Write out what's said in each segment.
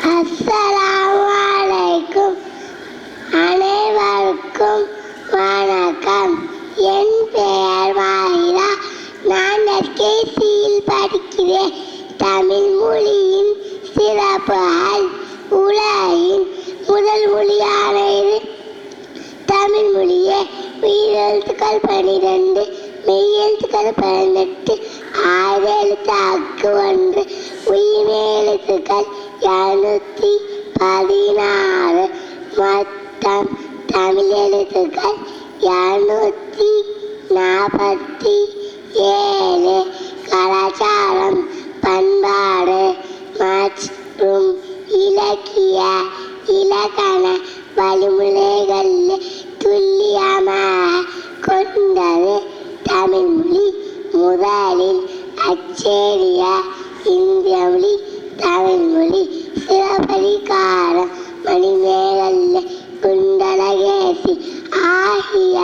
அஸ்ஸலாமு அலைக்கும். அனைவருக்கும் வணக்கம். என் பெயர் வாயிலா. நான் எல்கேசியில் படிக்கிறேன். தமிழ் மொழியின் சிறப்புகள். உலகின் முதல் மொழியான இது தமிழ் மொழியே. உயிரெழுத்துக்கள் 12, மெய்யெழுத்துக்கள் 18, ஆயிரெழுத்து அக்கு 1, உயிரெழுத்துக்கள் 216. மொத்தம் தமிழ் எழுத்துக்கள் 247. கலாச்சாரம், பண்பாடு மற்றும் இலக்கிய இலக்கண வழிமுறைகள் துல்லியமாக கொண்டது தமிழ் மொழி. முதலில் அச்சேரிய இந்திய மொழி தமிழ் மொழி. சிவபதிகாரம், மணிமேகலை, குண்டலகேசி ஆகிய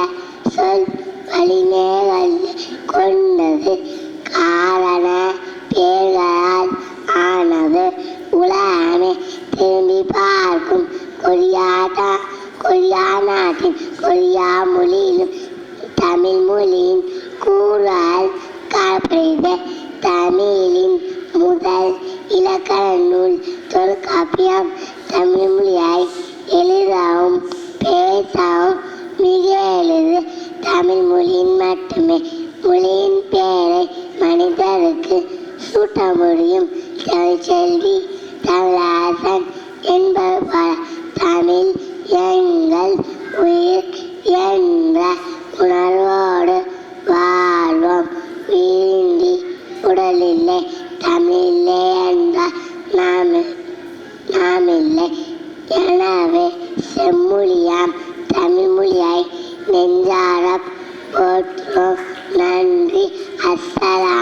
சொல் மணிமேகலை கொண்டது. காரண பெயர்களால் ஆனது. உலகமே திரும்பி பார்க்கும் கொரியா நாட்டின் கொரியா மொழியிலும் தமிழ் மொழியின் கூறுகள் காணப்படுகிறது. தமிழின் முதல் இலக்கண நூல் தொல்காப்பியம். தமிழ் மொழியை எழுதவும் பேசவும் மிக எளிது. தமிழ் மொழியின் மட்டுமே மொழியின் பெயரை மனிதருக்கு சூட்ட முடியும். தமிழ்ச்செல்வி, தமிழாசன் என்பது பல. தமிழ் எங்கள் உயிர் என்ற உணர்வோடு வாழ்வோம். உயிரின்றி உடலில்லை. தமிழில்லை என்றால் நாமில்லை. எனவே செம்மொழியாம் தமிழ் மொழியை நெஞ்சார போற்றுவோம். நன்றி. அஸ்ஸலாம்.